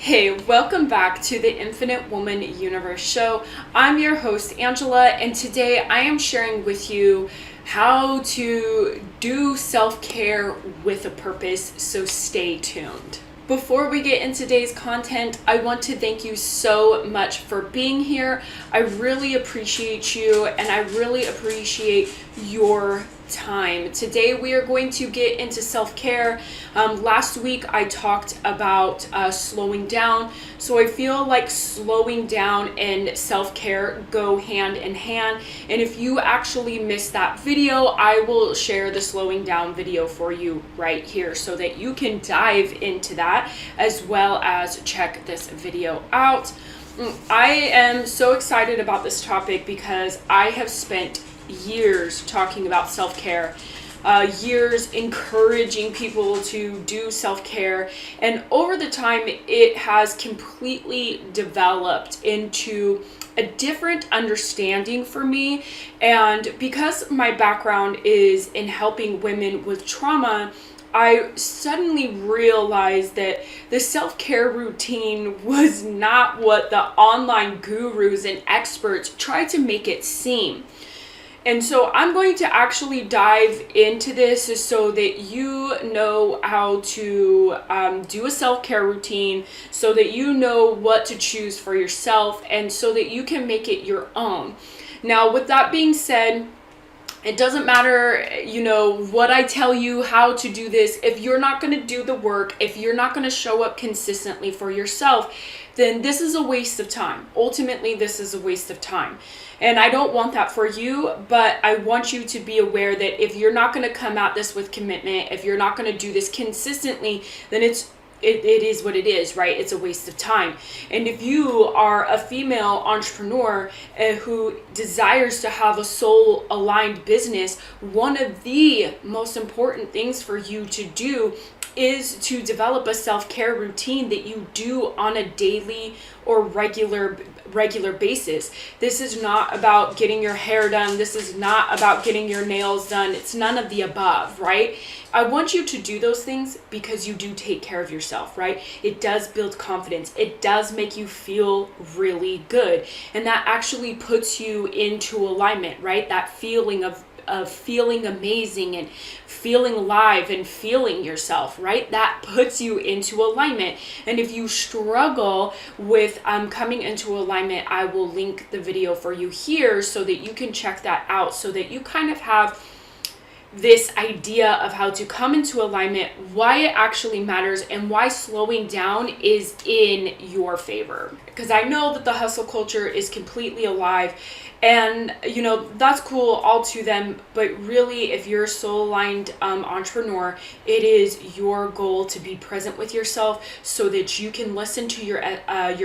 Hey, welcome back to the Infinite Woman Universe show. I'm your host, Angela, and today I am sharing with you how to do self-care with a purpose, so stay tuned. Before we get into today's content, I want to thank you so much for being here. I really appreciate you, and I really appreciate your time. Today we are going to get into self-care. Last week I talked about slowing down, so I feel like slowing down and self-care go hand in hand, and if you actually missed that video, I will share the slowing down video for you right here so that you can dive into that as well as check this video out. I am so excited about this topic because I have spent years talking about self-care, years encouraging people to do self-care, and over the time it has completely developed into a different understanding for me. And because my background is in helping women with trauma, I suddenly realized that the self-care routine was not what the online gurus and experts try to make it seem. And so I'm going to actually dive into this so that you know how to do a self-care routine, so that you know what to choose for yourself, and so that you can make it your own. Now, with that being said, it doesn't matter, what I tell you, how to do this. If you're not going to do the work, if you're not going to show up consistently for yourself, then this is a waste of time. Ultimately, this is a waste of time. And I don't want that for you, but I want you to be aware that if you're not going to come at this with commitment, if you're not going to do this consistently, then it is what it is, right? It's a waste of time. And if you are a female entrepreneur who desires to have a soul-aligned business, one of the most important things for you to do is to develop a self-care routine that you do on a daily or regular basis. This is not about getting your hair done. This is not about getting your nails done. It's none of the above, right? I want you to do those things because you do take care of yourself, right? It does build confidence. It does make you feel really good. And that actually puts you into alignment, right? That feeling of feeling amazing and feeling alive and feeling yourself, right? That puts you into alignment. And if you struggle with coming into alignment, I will link the video for you here so that you can check that out, so that you kind of have this idea of how to come into alignment, why it actually matters, and why slowing down is in your favor. Because I know that the hustle culture is completely alive, and that's cool, all to them, but really, if you're a soul-aligned entrepreneur, it is your goal to be present with yourself so that you can listen to your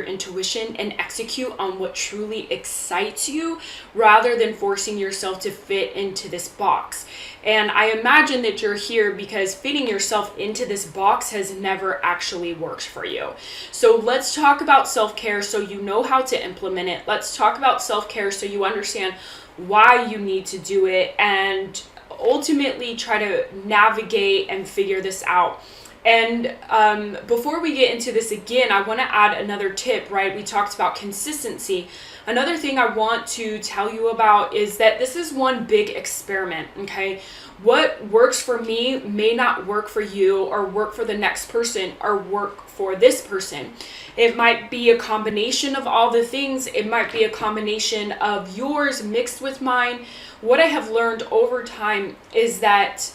intuition and execute on what truly excites you, rather than forcing yourself to fit into this box. And I imagine that you're here because fitting yourself into this box has never actually worked for you. So let's talk about self-care so you know how to implement it. Let's talk about self-care so you understand why you need to do it, and ultimately try to navigate and figure this out. And before we get into this again, I want to add another tip, right? We talked about consistency. Another thing I want to tell you about is that this is one big experiment, okay? What works for me may not work for you, or work for the next person, or work for this person. It might be a combination of all the things. It might be a combination of yours mixed with mine. What I have learned over time is that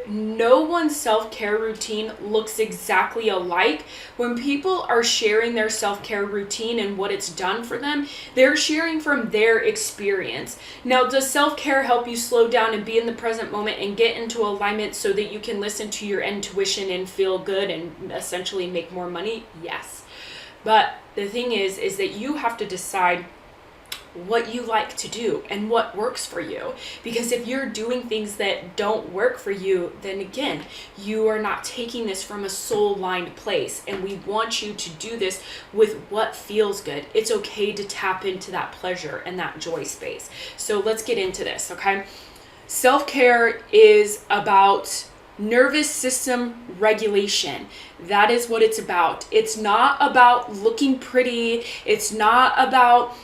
no one's self-care routine looks exactly alike. When people are sharing their self-care routine and what it's done for them, they're sharing from their experience. Now, does self-care help you slow down and be in the present moment and get into alignment so that you can listen to your intuition and feel good and essentially make more money? Yes. But the thing is that you have to decide what you like to do and what works for you. Because if you're doing things that don't work for you, then again, you are not taking this from a soul-aligned place. And we want you to do this with what feels good. It's okay to tap into that pleasure and that joy space. So let's get into this, okay? Self-care is about Nervous system regulation. That is what it's about. It's not about looking pretty. It's not about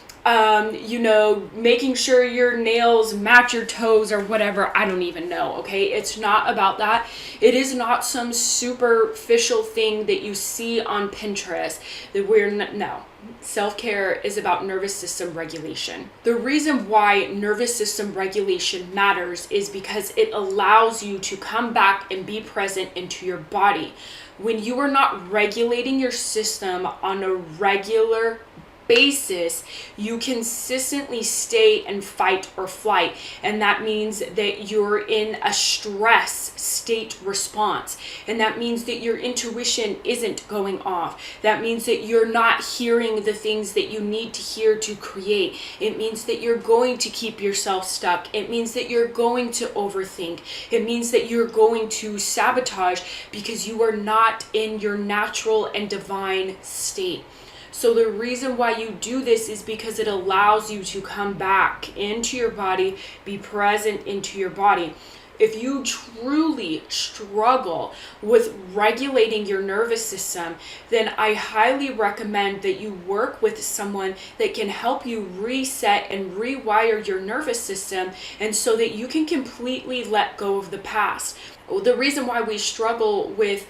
making sure your nails match your toes or whatever. I don't even know, okay? It's not about that. It is not some superficial thing that you see on Pinterest that no. Self-care is about nervous system regulation. The reason why nervous system regulation matters is because it allows you to come back and be present into your body. When you are not regulating your system on a regular basis, you consistently stay in fight or flight, and that means that you're in a stress state response, and that means that your intuition isn't going off. That means that you're not hearing the things that you need to hear to create. It means that you're going to keep yourself stuck. It means that you're going to overthink. It means that you're going to sabotage because you are not in your natural and divine state. So the reason why you do this is because it allows you to come back into your body, be present into your body. If you truly struggle with regulating your nervous system, then I highly recommend that you work with someone that can help you reset and rewire your nervous system, and so that you can completely let go of the past. The reason why we struggle with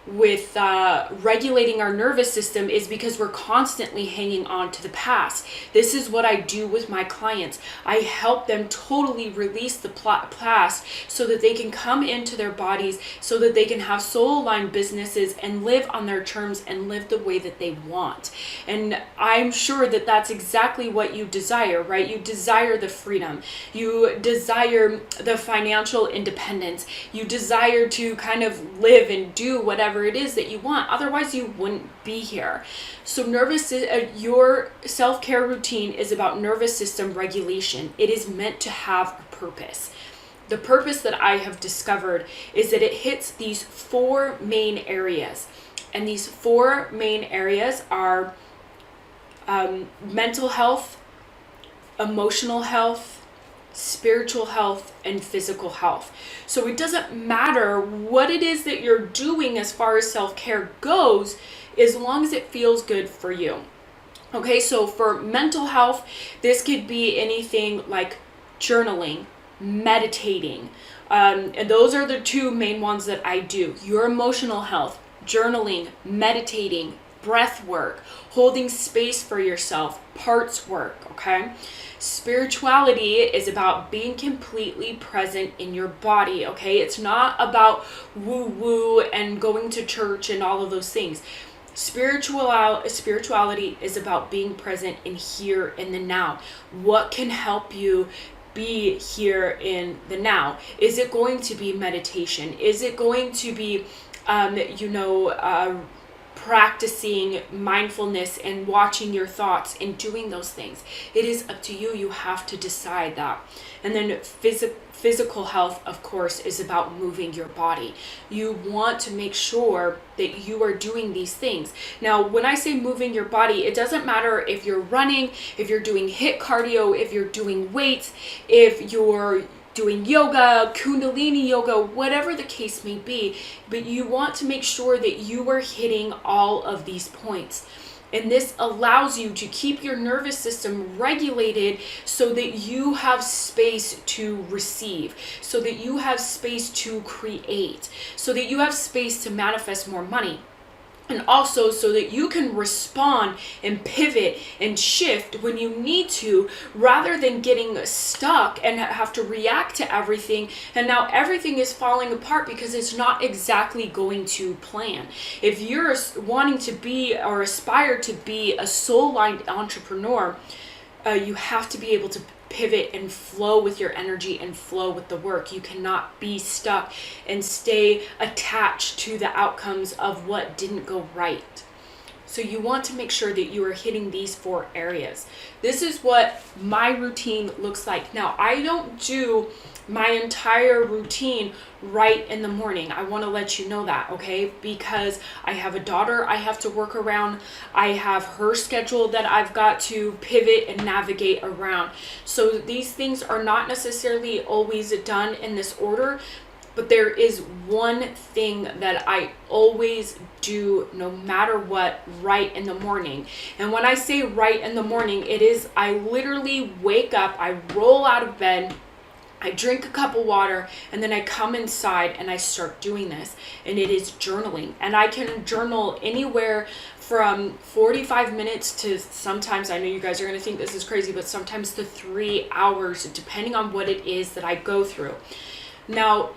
regulating our nervous system is because we're constantly hanging on to the past. This is what I do with my clients. I help them totally release the past so that they can come into their bodies, so that they can have soul-aligned businesses and live on their terms and live the way that they want. And I'm sure that that's exactly what you desire, right? You desire the freedom. You desire the financial independence. You desire to kind of live and do whatever it is that you want. Otherwise, you wouldn't be here. So your self-care routine is about nervous system regulation. It is meant to have a purpose. The purpose that I have discovered is that it hits these 4 main areas. And these 4 main areas are mental health, emotional health, spiritual health, and physical health. So it doesn't matter what it is that you're doing as far as self-care goes, as long as it feels good for you. Okay, so for mental health, this could be anything like journaling, meditating, and those are the 2 main ones that I do. Your emotional health, journaling, meditating, breath work, holding space for yourself, parts work, okay? Spirituality is about being completely present in your body, okay? It's not about woo-woo and going to church and all of those things. Spirituality is about being present in here in the now. What can help you be here in the now? Is it going to be meditation? Is it going to be, practicing mindfulness and watching your thoughts and doing those things? It is up to you. You have to decide that. And then physical health, of course, is about moving your body. You want to make sure that you are doing these things. Now, when I say moving your body, it doesn't matter if you're running, if you're doing HIIT cardio, if you're doing weights, if you're doing yoga, kundalini yoga, whatever the case may be, but you want to make sure that you are hitting all of these points. And this allows you to keep your nervous system regulated so that you have space to receive, so that you have space to create, so that you have space to manifest more money. And also so that you can respond and pivot and shift when you need to, rather than getting stuck and have to react to everything. And now everything is falling apart because it's not exactly going to plan. If you're wanting to be or aspire to be a soul-aligned entrepreneur, you have to be able to pivot and flow with your energy and flow with the work. You cannot be stuck and stay attached to the outcomes of what didn't go right. So you want to make sure that you are hitting these 4 areas. This is what my routine looks like. Now, I don't do my entire routine right in the morning. I want to let you know that, okay? Because I have a daughter I have to work around. I have her schedule that I've got to pivot and navigate around. So these things are not necessarily always done in this order. But there is one thing that I always do, no matter what, right in the morning. And when I say right in the morning, it is I literally wake up, I roll out of bed, I drink a cup of water, and then I come inside and I start doing this. And it is journaling. And I can journal anywhere from 45 minutes to sometimes, I know you guys are going to think this is crazy, but sometimes to 3 hours, depending on what it is that I go through. Now,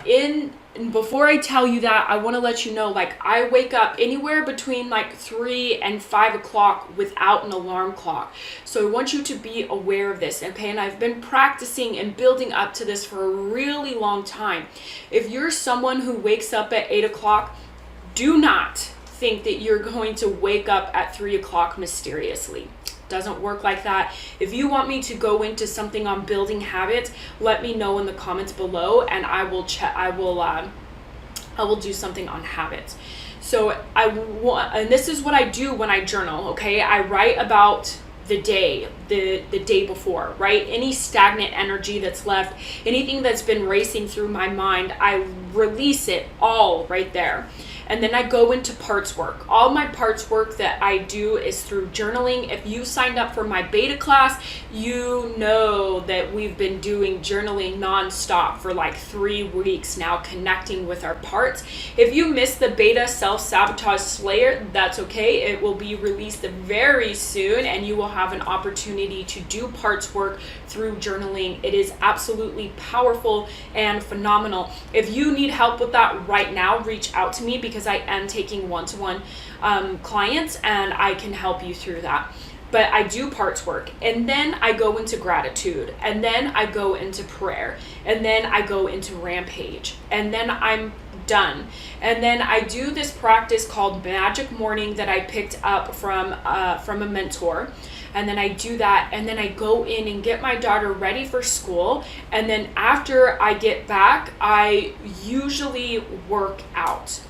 before I tell you that, I want to let you know, like, I wake up anywhere between like 3 and 5 o'clock without an alarm clock. So I want you to be aware of this, okay? And I've been practicing and building up to this for a really long time. If you're someone who wakes up at 8 o'clock, do not think that you're going to wake up at 3 o'clock mysteriously. Doesn't work like that. If you want me to go into something on building habits, let me know in the comments below, and I will do something on habits. So and this is what I do when I journal, okay? I write about the day before, right? Any stagnant energy that's left, anything that's been racing through my mind, I release it all right there. And then I go into parts work. All my parts work that I do is through journaling. If you signed up for my beta class, you know that we've been doing journaling nonstop for like 3 weeks now, connecting with our parts. If you missed the beta Self-Sabotage Slayer, that's okay. It will be released very soon, and you will have an opportunity to do parts work through journaling. It is absolutely powerful and phenomenal. If you need help with that right now, reach out to me, because I am taking one-to-one clients, and I can help you through that. But I do parts work, and then I go into gratitude, and then I go into prayer, and then I go into rampage, and then I'm done. And then I do this practice called Magic Morning that I picked up from a mentor. And then I do that, and then I go in and get my daughter ready for school. And then after I get back, I usually work out.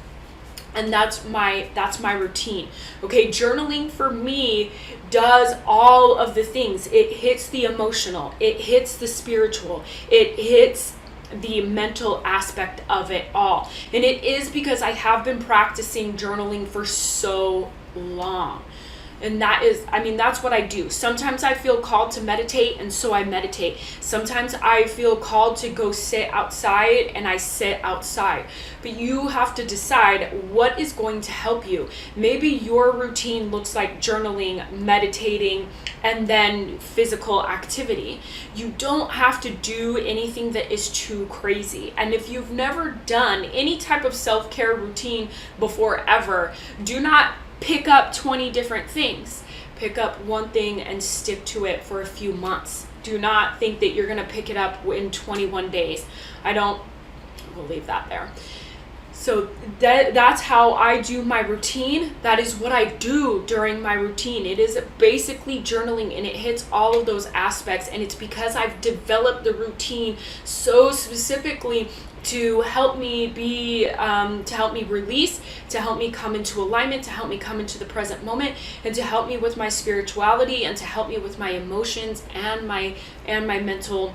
And that's my routine. Okay, journaling for me does all of the things. It hits the emotional, it hits the spiritual, it hits the mental aspect of it all. And it is because I have been practicing journaling for so long. And that's what I do. Sometimes I feel called to meditate, and so I meditate. Sometimes I feel called to go sit outside, and I sit outside. But you have to decide what is going to help you. Maybe your routine looks like journaling, meditating, and then physical activity. You don't have to do anything that is too crazy. And if you've never done any type of self-care routine before ever, do not pick up 20 different things. Pick up one thing and stick to it for a few months. Do not think that you're going to pick it up in 21 days. We'll leave that there. So that's how I do my routine. That is what I do during my routine. It is basically journaling, and it hits all of those aspects. And it's because I've developed the routine so specifically to help me release, to help me come into alignment, to help me come into the present moment, and to help me with my spirituality, and to help me with my emotions and my mental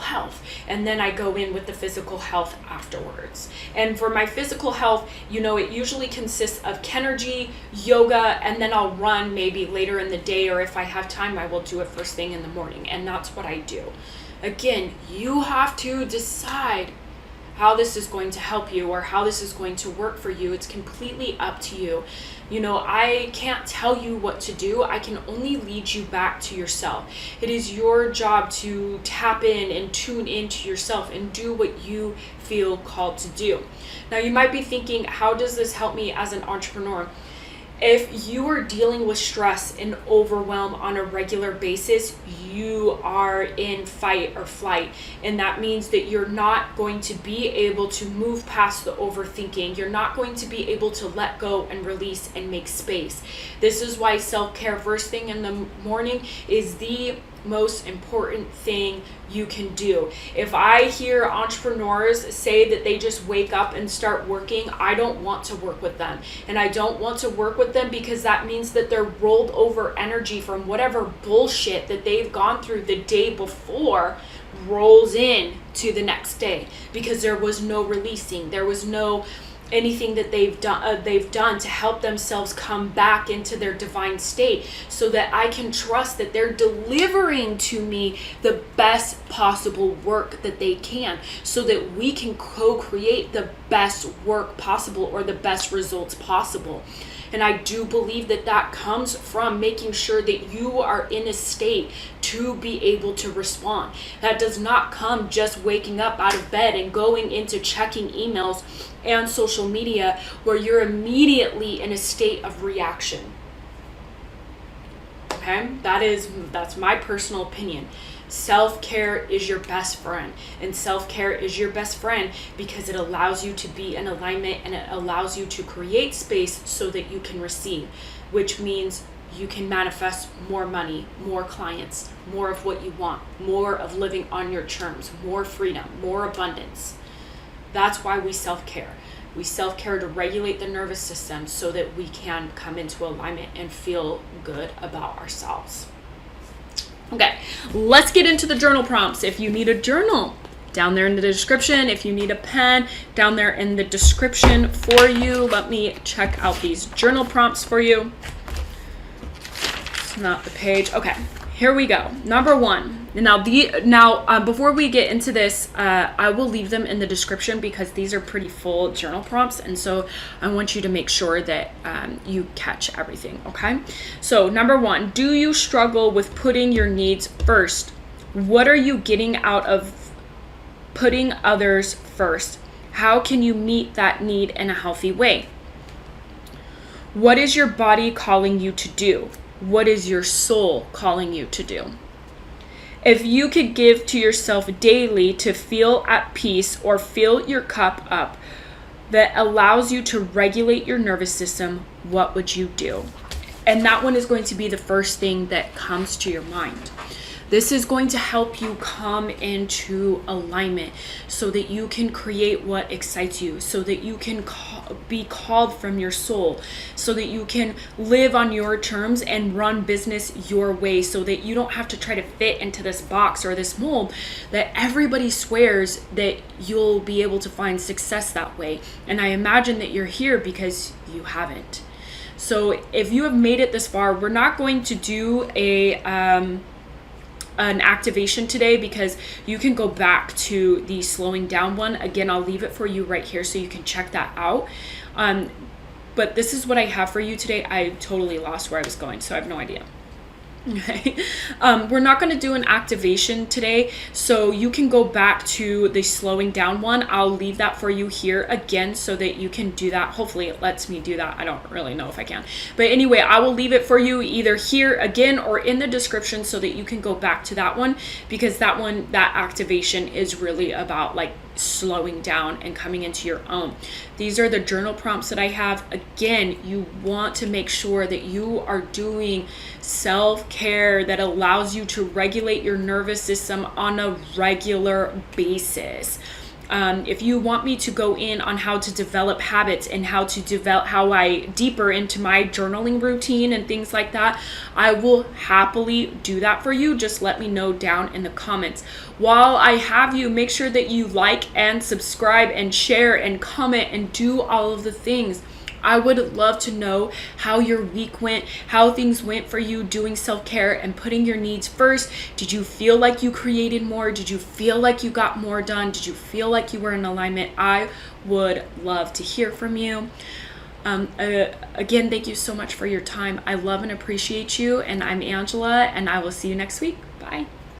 health. And then I go in with the physical health afterwards. And for my physical health, it usually consists of Kenergy, yoga, and then I'll run maybe later in the day, or if I have time, I will do it first thing in the morning. And that's what I do. Again, you have to decide how this is going to help you, or how this is going to work for you. It's completely up to you. I can't tell you what to do. I can only lead you back to yourself. It is your job to tap in and tune into yourself and do what you feel called to do. Now, you might be thinking, how does this help me as an entrepreneur? If you are dealing with stress and overwhelm on a regular basis, you are in fight or flight. And that means that you're not going to be able to move past the overthinking. You're not going to be able to let go and release and make space. This is why self-care first thing in the morning is the most important thing you can do. If I hear entrepreneurs say that they just wake up and start working, I don't want to work with them. And I don't want to work with them because that means that they're rolled over energy from whatever bullshit that they've gone through the day before rolls in to the next day, because there was no releasing, there was no anything that they've done to help themselves come back into their divine state, so that I can trust that they're delivering to me the best possible work that they can, so that we can co-create the best work possible or the best results possible. And I do believe that that comes from making sure that you are in a state to be able to respond. That does not come just waking up out of bed and going into checking emails and social media where you're immediately in a state of reaction. Okay? That's my personal opinion. Self-care is your best friend, and self-care is your best friend because it allows you to be in alignment, and it allows you to create space so that you can receive, which means you can manifest more money, more clients, more of what you want, more of living on your terms, more freedom, more abundance. That's why we self-care. We self-care to regulate the nervous system so that we can come into alignment and feel good about ourselves. Okay, let's get into the journal prompts. If you need a journal, down there in the description. If you need a pen, down there in the description for you. Let me check out these journal prompts for you. It's not the page. Okay, here we go. Number one. Now, before we get into this, I will leave them in the description because these are pretty full journal prompts, and so I want you to make sure that you catch everything, okay? So, number one, do you struggle with putting your needs first? What are you getting out of putting others first? How can you meet that need in a healthy way? What is your body calling you to do? What is your soul calling you to do? If you could give to yourself daily to feel at peace or fill your cup up that allows you to regulate your nervous system, what would you do? And that one is going to be the first thing that comes to your mind. This is going to help you come into alignment so that you can create what excites you, so that you can be called from your soul, so that you can live on your terms and run business your way, so that you don't have to try to fit into this box or this mold that everybody swears that you'll be able to find success that way. And I imagine that you're here because you haven't. So if you have made it this far, we're not going to do an activation today because you can go back to the slowing down one. Again, I'll leave it for you right here so you can check that out. But this is what I have for you today. I totally lost where I was going, so I have no idea. Okay. We're not going to do an activation today, so you can go back to the slowing down one. I'll leave that for you here again so that you can do that. Hopefully it lets me do that. I don't really know if I can, but anyway, I will leave it for you either here again or in the description so that you can go back to that one, because that one, that activation is really about like slowing down and coming into your own. These are the journal prompts that I have. Again, you want to make sure that you are doing self-care that allows you to regulate your nervous system on a regular basis. If you want me to go in on how to develop habits and how I deeper into my journaling routine and things like that, I will happily do that for you. Just let me know down in the comments. While I have you, make sure that you like and subscribe and share and comment and do all of the things. I would love to know how your week went, how things went for you doing self-care and putting your needs first. Did you feel like you created more? Did you feel like you got more done? Did you feel like you were in alignment? I would love to hear from you. Again, thank you so much for your time. I love and appreciate you, and I'm Angela, and I will see you next week. Bye.